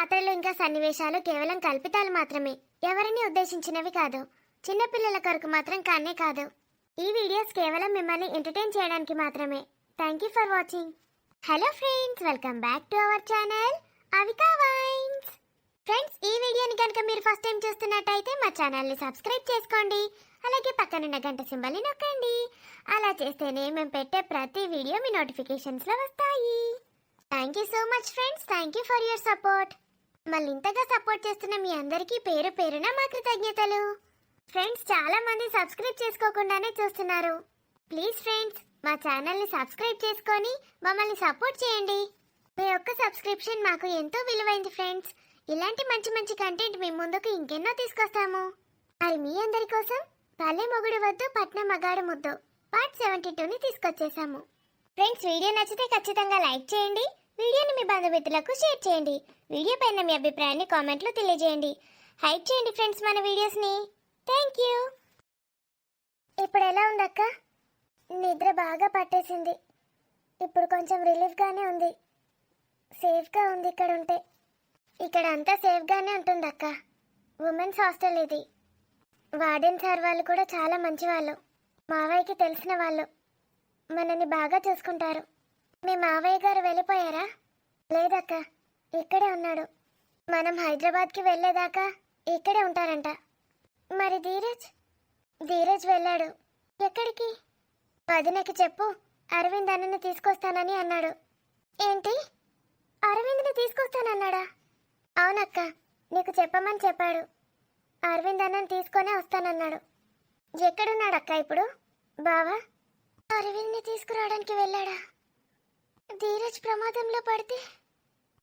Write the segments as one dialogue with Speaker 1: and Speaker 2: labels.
Speaker 1: పాత్రలు ఇంకా సన్నివేశాలు కేవలం కల్పితాలు మాత్రమే, ఎవరిని ఉద్దేశించినవి కాదు. చిన్నపిల్లల కొరకు మాత్రం కానే కాదు. ఈ వీడియోస్ కేవలం మిమ్మల్ని ఎంటర్టైన్ చేయడానికి మాత్రమే. Thank you for watching. Hello friends, welcome back to our channel Avika wines. Friends, ఈ వీడియోని కనుక మీరు ఫస్ట్ టైం చూస్తున్నట్టయితే మా ఛానల్ని సబ్స్క్రైబ్ చేసుకోండి. అలాగే పక్కనున్న గంట సింబల్ని నొక్కండి. అలా చేస్తేనే మేము పెట్టే ప్రతి వీడియో మీ నోటిఫికేషన్స్లో వస్తాయి. Thank you so much friends, thank you for your support. మళ్ళీ ఇంతగా సపోర్ట్ చేస్తున్న మీ అందరికీ పేరు పేరున మా కృతజ్ఞతలు. ఫ్రెండ్స్, చాలా మంది సబ్స్క్రైబ్ చేసుకోకుండానే చూస్తున్నారు. ప్లీజ్ ఫ్రెండ్స్, మా ఛానల్ని సబ్స్క్రైబ్ చేసుకొని మమ్మల్ని సపోర్ట్ చేయండి. మీ యొక్క సబ్స్క్రిప్షన్ మాకు ఎంతో విలువైంది ఫ్రెండ్స్. ఇలాంటి మంచి మంచి కంటెంట్ మీ ముందుకు ఇంకెన్నో తీసుకొస్తాము. మరి మీ అందరి కోసం పల్లె మొగుడు వద్దు పట్నం మగాడు ముద్దు పార్ట్ 72ని తీసుకొచ్చేసాము. ఫ్రెండ్స్, వీడియో నచ్చితే ఖచ్చితంగా లైక్ చేయండి. వీడియోని మీ బంధుమిత్రులకు షేర్ చేయండి. వీడియో పైన మీ అభిప్రాయాన్ని కామెంట్లో తెలియజేయండి. హైప్ చేయండి ఫ్రెండ్స్ మన వీడియోస్ని. Thank you. ఇప్పుడు ఎలా ఉందక్క? నిద్ర బాగా పట్టేసింది. ఇప్పుడు కొంచెం రిలీఫ్గానే ఉంది. సేఫ్గా ఉంది ఇక్కడ ఉంటే. ఇక్కడ అంతా సేఫ్గానే ఉంటుంది అక్క. ఉమెన్స్ హాస్టల్ ఇది. వార్డెన్ సార్ వాళ్ళు కూడా చాలా మంచి వాళ్ళు. మావయ్యకి తెలిసిన వాళ్ళు. మనని బాగా చూసుకుంటారు. మీ మావయ్య గారు వెళ్ళిపోయారా? లేదక్క, ఇక్కడే ఉన్నాడు. మనం హైదరాబాద్కి వెళ్ళేదాకా ఇక్కడే ఉంటారంట. మరి ధీరజ్ వెళ్ళాడు. ఎక్కడికి? వదినకి చెప్పు, అరవింద్ అన్నని తీసుకొస్తానని అన్నాడు. ఏంటి, అరవింద్ని తీసుకొస్తానన్నాడా? అవునక్క, నీకు చెప్పమని చెప్పాడు. అరవింద్ అన్నని తీసుకొనే వస్తానన్నాడు. ఎక్కడున్నాడక్క ఇప్పుడు? బావా అరవింద్ని తీసుకురావడానికి వెళ్ళాడా? ధీరజ్ ప్రమాదంలో పడితే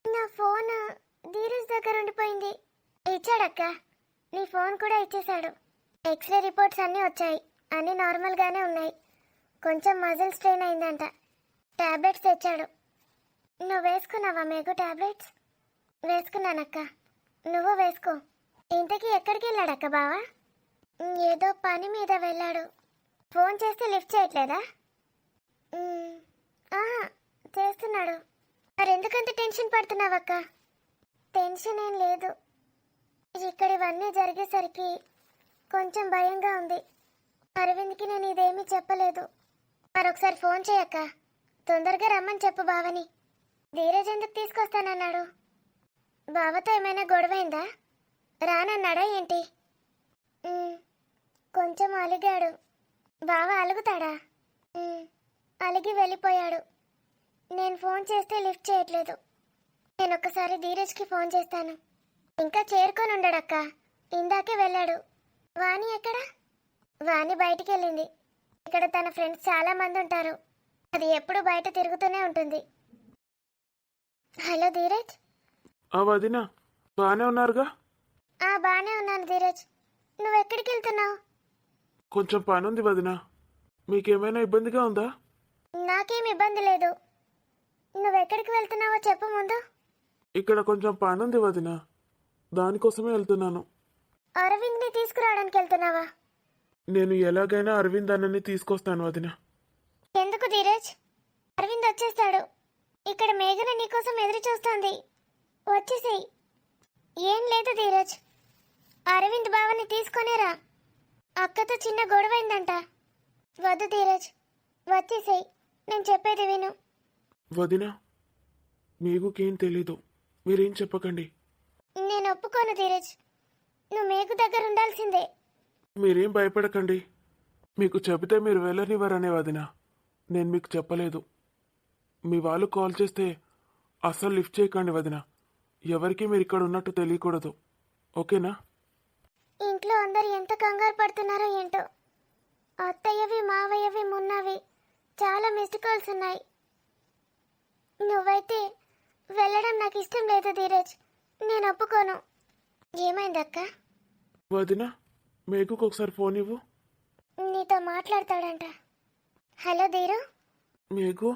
Speaker 1: నా ఫోన్ ధీరజ్ దగ్గర ఉండిపోయింది. ఇచ్చాడక్క, నీ ఫోన్ కూడా ఇచ్చేశాడు. ఎక్స్రే రిపోర్ట్స్ అన్నీ వచ్చాయి. అన్నీ నార్మల్గానే ఉన్నాయి. కొంచెం మజిల్ స్ట్రెయిన్ అయిందంట. టాబ్లెట్స్ తెచ్చాడు. నువ్వు వేసుకున్నావా మేఘు టాబ్లెట్స్? వేసుకున్నానక్క, నువ్వు వేసుకో. ఇంతకీ ఎక్కడికి వెళ్ళాడక్క బావా? ఏదో పని మీద వెళ్ళాడు. ఫోన్ చేస్తే లిఫ్ట్ చేయట్లేదా? చేస్తున్నాడు. మరి ఎందుకంత టెన్షన్ పడుతున్నావక్క? టెన్షన్ ఏం లేదు. ఇక్కడ ఇవన్నీ జరిగేసరికి కొంచెం భయంగా ఉంది. అరవింద్కి నేను ఇదేమీ చెప్పలేదు. మరొకసారి ఫోన్ చేయక్క. తొందరగా రమ్మని చెప్పు బావని. ధీరజ్ ఎందుకు తీసుకొస్తానన్నాడు? బావతో ఏమైనా గొడవైందా? రానన్నాడా ఏంటి? కొంచెం అలిగాడు. బావ అలుగుతాడా? అలిగి వెళ్ళిపోయాడు. నేను ఫోన్ చేస్తే లిఫ్ట్ చేయట్లేదు. నేను ఒక్కసారి ధీరజ్కి ఫోన్ చేస్తాను. ఇంకా చేరుకొని ఉండడక్క, ఇందాకే వెళ్ళాడు. వాణి ఎక్కడ? వాణి బయటికి వెళ్ళింది. ఇక్కడ తన ఫ్రెండ్స్ చాలా మంది ఉంటారు. అది ఎప్పుడు బయట తిరుగుతూనే ఉంటుంది. హలో ధీరజ్.
Speaker 2: వదినా, బాగానే ఉన్నారుగా?
Speaker 1: బాగానే ఉన్నాను ధీరజ్. నువ్వు ఎక్కడికి వెళ్తున్నావు?
Speaker 2: కొంచెం పని ఉంది వదినా. మీకేమైనా ఇబ్బందిగా ఉందా?
Speaker 1: నాకేం ఇబ్బంది లేదు. నువ్వెక్కడికి వెళ్తున్నావో చెప్పు ముందు.
Speaker 2: ఇక్కడ కొంచెం పని ఉంది వదినా, దానికోసమే వెళ్తున్నాను.
Speaker 1: అరవింద్ని తీసుకురావడానికి వెళ్తున్నావా?
Speaker 2: నేను ఎలాగైనా అరవింద్ అన్నని తీసుకొస్తాను వదినా.
Speaker 1: ఎందుకు ధీరజ్? అరవింద్ వచ్చేస్తాడు. ఇక్కడ మేఘన నీకోసం ఎదురు చూస్తోంది. వచ్చేసేయ్. ఏం లేదు ధీరజ్, అరవింద్ బావని తీసుకొనేరా. అక్కతో చిన్న గొడవైందంట. వద్దు ధీరజ్, వచ్చేసేయ్. నేను చెప్పేది విను.
Speaker 2: వదినా, మీకుకేం తెలీదు, మీరేం చెప్పకండి.
Speaker 1: నేను ఒప్పుకోను ధీరజ్. నువ్వు మేఘు దగ్గర ఉండాల్సిందే.
Speaker 2: మీరేం భయపడకండి. మీకు చెబితే మీరు వెళ్ళనివ్వరనే వదినా. నేను మీకు చెప్పలేదు. మీ వాళ్ళు కాల్ చేస్తే అస్సలు లిఫ్ట్ చేయకండి వదినా. ఎవరికి మీరు ఇక్కడ ఉన్నట్టు తెలియకూడదు, ఓకేనా?
Speaker 1: ఇంట్లో అందరు ఎంత కంగారు పడుతున్నారో ఏంటో. అత్తయ్యవి మావయ్యవి మున్నవి చాలా మిస్డ్ కాల్స్ ఉన్నాయి. నువ్వైతే వెళ్ళడం నాకు ఇష్టం లేదు ధీరజ్. నేను ఒప్పుకోను. ఏమైందక్క?
Speaker 2: వదినా, మేఘుకు ఒకసారి ఫోన్ ఇవ్వు.
Speaker 1: నీతో మాట్లాడతాడంట. హలో ధీరు.
Speaker 2: మేఘు,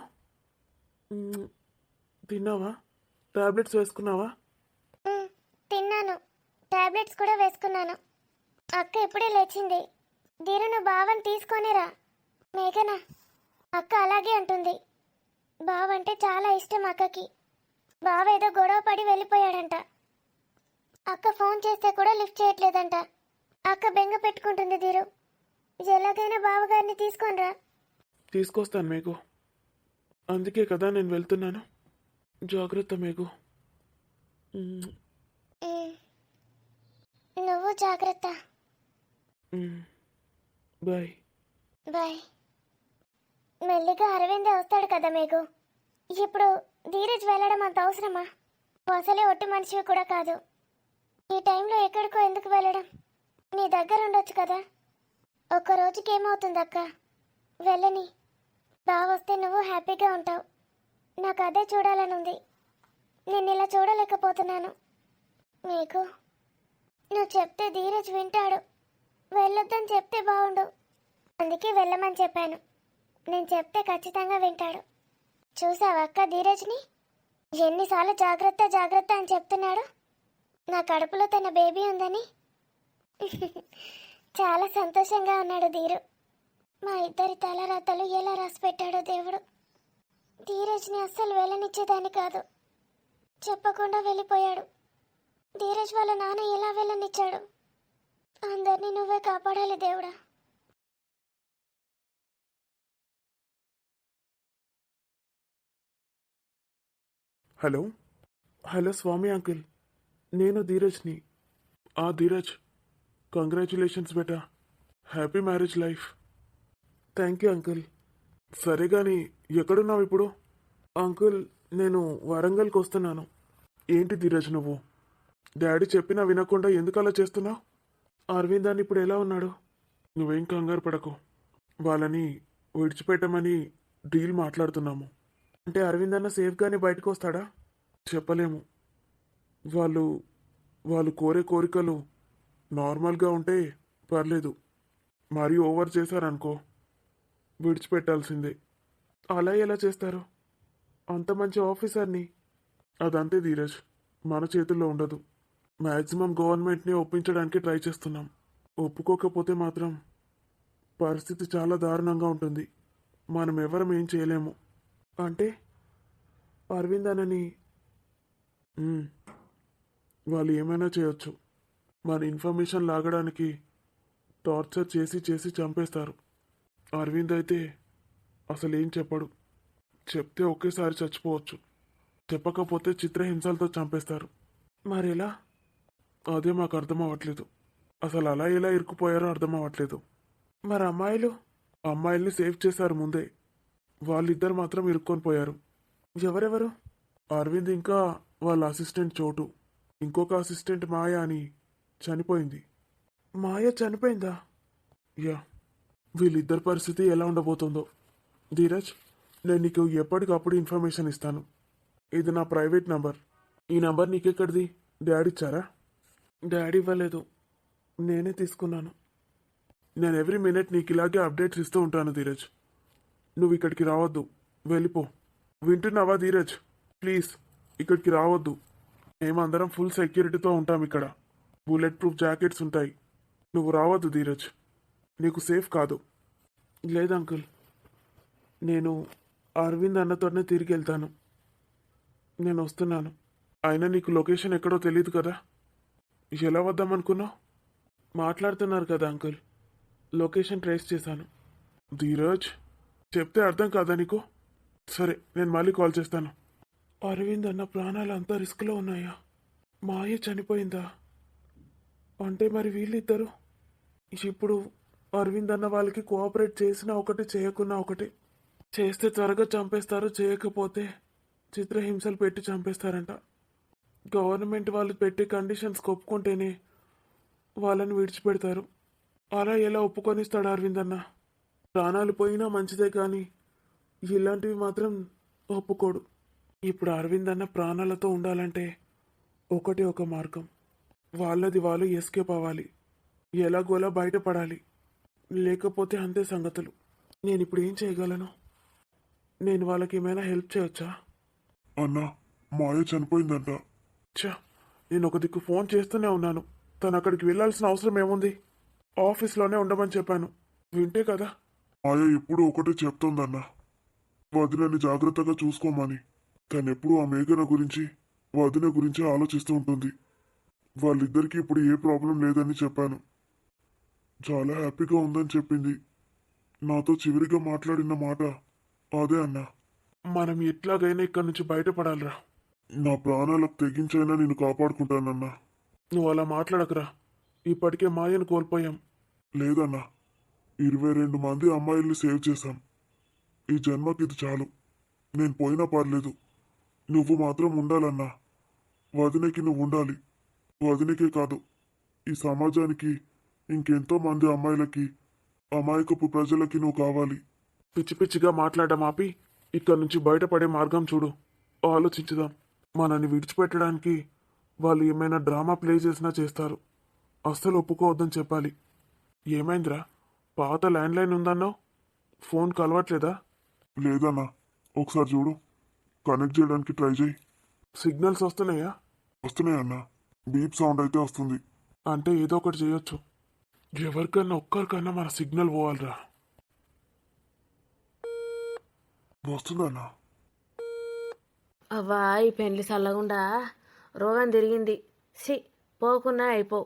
Speaker 2: తిన్నావా? టాబ్లెట్స్ వేసుకున్నావా?
Speaker 1: తిన్నాను, టాబ్లెట్స్ కూడా వేసుకున్నాను. అక్క ఇప్పుడే లేచింది. ధీరు, నువ్వు బావని తీసుకొనిరా. మేఘనా, అక్క అలాగే అంటుంది. బావంటే చాలా ఇష్టం అక్కకి. బావ ఏదో గొడవ పడి వెళ్ళిపోయాడంట. అక్క ఫోన్ చేస్తే కూడా లిఫ్ట్ చేయట్లేదంట. అక్క బెంగ పెట్టుకుంటుంది ధీరు. ఎలాగైనా బావగారిని తీసుకొనిరా.
Speaker 2: తీసుకొస్తాను మేఘు. అందుకే కదా నేను వెళ్తున్నాను. జాగ్రత్త మేఘు. మ్,
Speaker 1: నువ్వు జాగ్రత్త.
Speaker 2: మ్, బాయ్.
Speaker 1: బాయ్. మెల్లిగా అరవిందే వస్తాడు కదా మీకు. ఇప్పుడు ధీరజ్ వెళ్ళడం అంత అవసరమా? నువ్వు అసలే ఒట్టి మనిషివి కూడా కాదు. ఈ టైంలో ఎక్కడికో ఎందుకు వెళ్ళడం? నీ దగ్గర ఉండొచ్చు కదా. ఒక్క రోజుకి ఏమవుతుంది అక్క? వెళ్ళని. బావ వస్తే నువ్వు హ్యాపీగా ఉంటావు. నాకు అదే చూడాలని ఉంది. నేను ఇలా చూడలేకపోతున్నాను. మీకు నువ్వు చెప్తే ధీరజ్ వింటాడు. వెళ్ళొద్దని చెప్తే బాగుండు. అందుకే వెళ్ళమని చెప్పాను. నేను చెప్తే ఖచ్చితంగా వింటాడు. చూసావా అక్క ధీరజ్ని? ఎన్నిసార్లు జాగ్రత్త జాగ్రత్త అని చెప్తున్నాడు. నా కడుపులో తన బేబీ ఉందని. చాలా సంతోషంగా ఉన్నాడు ధీరు. మా ఇద్దరి తలరాతలు ఎలా రాసి పెట్టాడో దేవుడు. ధీరజ్ని అస్సలు వెళ్ళనిచ్చేదాన్ని కాదు. చెప్పకుండా వెళ్ళిపోయాడు. ధీరజ్ వాళ్ళ నాన్న ఎలా వెళ్ళనిచ్చాడు? అందరినీ నువ్వే కాపాడాలి దేవుడా.
Speaker 2: హలో. Hello Swami uncle. నేను ధీరజ్ని. ధీరజ్, కంగ్రాచులేషన్స్ బేటా. Happy marriage life. Thank you uncle. సరే కానీ ఎక్కడున్నావు ఇప్పుడు? అంకుల్, నేను వరంగల్కి వస్తున్నాను. ఏంటి ధీరజ్ నువ్వు? డాడీ చెప్పినా వినకుండా ఎందుకు అలా చేస్తున్నావు? అరవింద్ అని ఇప్పుడు ఎలా ఉన్నాడు? నువ్వేం కంగారు పడకు. వాళ్ళని విడిచిపెట్టమని డీల్ మాట్లాడుతున్నాము. అంటే అరవింద్ అన్న సేఫ్గానే బయటకు వస్తాడా? చెప్పలేము. వాళ్ళు కోరే కోరికలు నార్మల్గా ఉంటే పర్లేదు. మరీ ఓవర్ చేశారనుకో విడిచిపెట్టాల్సిందే. అలా ఎలా చేస్తారు? అంత మంచి ఆఫీసర్ని. అదంతే ధీరజ్, మన చేతుల్లో ఉండదు. మ్యాక్సిమం గవర్నమెంట్ని ఒప్పించడానికి ట్రై చేస్తున్నాం. ఒప్పుకోకపోతే మాత్రం పరిస్థితి చాలా దారుణంగా ఉంటుంది. మనం ఎవరం ఏం చేయలేము. అంటే అరవింద్ అనని వాళ్ళు ఏమైనా చేయొచ్చు. మన ఇన్ఫర్మేషన్ లాగడానికి టార్చర్ చేసి చేసి చంపేస్తారు. అరవింద్ అయితే అసలు ఏం చెప్పడు. చెప్తే ఒకేసారి చచ్చిపోవచ్చు. చెప్పకపోతే చిత్రహింసలతో చంపేస్తారు. మరెలా? అదే మాకు అర్థం అవ్వట్లేదు. అసలు అలా ఎలా ఇరుక్కుపోయారో అర్థం అవ్వట్లేదు. మరి అమ్మాయిల్ని సేవ్ చేశారు ముందే. వాళ్ళిద్దరు మాత్రం ఇరుక్కొని పోయారు. ఎవరెవరు? అరవింద్ ఇంకా వాళ్ళ అసిస్టెంట్ చోటు. ఇంకొక అసిస్టెంట్ మాయ అని చనిపోయింది. మాయ చనిపోయిందా? యా. వీళ్ళిద్దరి పరిస్థితి ఎలా ఉండబోతుందో. ధీరజ్, నేను నీకు ఎప్పటికప్పుడు ఇన్ఫర్మేషన్ ఇస్తాను. ఇది నా ప్రైవేట్ నంబర్. ఈ నంబర్ నీకెక్కడిది? డాడీ ఇచ్చారా? డాడీ ఇవ్వలేదు, నేనే తీసుకున్నాను. నేను ఎవ్రీ మినిట్ నీకు ఇలాగే అప్డేట్స్ ఇస్తూ ఉంటాను ధీరజ్. నువ్వు ఇక్కడికి రావద్దు, వెళ్ళిపో. వింటున్నావా ధీరజ్? ప్లీజ్ ఇక్కడికి రావద్దు. మేమందరం ఫుల్ సెక్యూరిటీతో ఉంటాం ఇక్కడ. బుల్లెట్ ప్రూఫ్ జాకెట్స్ ఉంటాయి. నువ్వు రావద్దు ధీరజ్, నీకు సేఫ్ కాదు. లేదు అంకుల్, నేను అరవింద్ అన్నతోనే తిరిగి వెళ్తాను. నేను వస్తున్నాను. అయినా నీకు లొకేషన్ ఎక్కడో తెలియదు కదా. ఎలా వద్దామనుకున్నావు? మాట్లాడుతున్నారు కదా అంకుల్, లొకేషన్ ట్రేస్ చేశాను. ధీరజ్, చెప్తే అర్థం కాదా నీకు? సరే, నేను మళ్ళీ కాల్ చేస్తాను. అరవింద్ అన్న ప్రాణాలు అంతా రిస్క్లో ఉన్నాయా? మాయ చనిపోయిందా? అంటే మరి వీళ్ళిద్దరు ఇప్పుడు అరవింద్ అన్న వాళ్ళకి కోఆపరేట్ చేసినా ఒకటి, చేయకున్నా ఒకటి. చేస్తే త్వరగా చంపేస్తారు, చేయకపోతే చిత్రహింసలు పెట్టి చంపేస్తారంట. గవర్నమెంట్ వాళ్ళు పెట్టే కండిషన్స్ ఒప్పుకుంటేనే వాళ్ళని విడిచిపెడతారు. అలా ఎలా ఒప్పుకొనిస్తాడు అరవింద్ అన్న? ప్రాణాలు పోయినా మంచిదే కానీ ఇలాంటివి మాత్రం ఒప్పుకోడు. ఇప్పుడు అరవింద్ అన్న ప్రాణాలతో ఉండాలంటే ఒకటే ఒక మార్గం. వాళ్ళది వాళ్ళు ఎస్కేప్ అవ్వాలి. ఎలాగోలా బయటపడాలి. లేకపోతే అంతే సంగతులు. నేను ఇప్పుడు ఏం చేయగలను? నేను వాళ్ళకి ఏమైనా హెల్ప్ చేయొచ్చా?
Speaker 3: అన్నా, మాయ చనిపోయిందంట.
Speaker 2: ఛా, నేను ఒక దిక్కు ఫోన్ చేస్తూనే ఉన్నాను. తను అక్కడికి వెళ్ళాల్సిన అవసరం ఏముంది? ఆఫీస్లోనే ఉండమని చెప్పాను. వింటే కదా.
Speaker 3: మాయ ఎప్పుడూ ఒకటే చెప్తోందన్నా, వదినని జాగ్రత్తగా చూసుకోమని. తనెప్పుడూ ఆ మేఘన గురించి, వదిన గురించి ఆలోచిస్తూ ఉంటుంది. వాళ్ళిద్దరికీ ఇప్పుడు ఏ ప్రాబ్లం లేదని చెప్పాను. చాలా హ్యాపీగా ఉందని చెప్పింది. నాతో చివరిగా మాట్లాడిన మాట అదే అన్నా.
Speaker 2: మనం ఎట్లాగైనా ఇక్కడి నుంచి బయటపడాలిరా.
Speaker 3: నా ప్రాణాలకు తెగించైనా నేను కాపాడుకుంటానన్నా.
Speaker 2: నువ్వు అలా మాట్లాడకురా. ఇప్పటికే మాయను కోల్పోయాం.
Speaker 3: లేదన్నా, 22 మంది అమ్మాయిల్ని సేవ్ చేశాం. ఈ జన్మకి ఇది చాలు. నేను పోయినా పర్లేదు, నువ్వు మాత్రం ఉండాలన్నా. వదినకి నువ్వు ఉండాలి. వదినకే కాదు, ఈ సమాజానికి ఇంకెంతో మంది అమ్మాయిలకి, అమాయకపు ప్రజలకి నువ్వు కావాలి.
Speaker 2: పిచ్చి పిచ్చిగా మాట్లాడడం ఆపి ఇక్కడి నుంచి బయటపడే మార్గం చూడు. ఆలోచించుదాం. మనల్ని విడిచిపెట్టడానికి వాళ్ళు ఏమైనా డ్రామా ప్లే చేసినా చేస్తారు. అస్సలు ఒప్పుకోవద్దని చెప్పాలి. ఏమైందిరా? పాత ల్యాండ్లైన్ ఉందన్నావు, ఫోన్ కలవట్లేదా?
Speaker 3: లేదన్నా, ఒకసారి చూడు. కనెక్ట్ చేయడానికి ట్రై చేయి.
Speaker 2: సిగ్నల్స్ వస్తున్నాయా?
Speaker 3: వస్తున్నాయన్నా, బీప్ సౌండ్ అయితే వస్తుంది.
Speaker 2: అంటే ఏదో ఒకటి చేయొచ్చు. ఎవరికన్నా ఒక్కరికన్నా మన సిగ్నల్ పోవాలిరా.
Speaker 3: వస్తుందన్నా.
Speaker 4: అవ్వా ఈ పెండ్లి చల్లగుండా రోగం తిరిగింది. పోకున్నా అయిపో.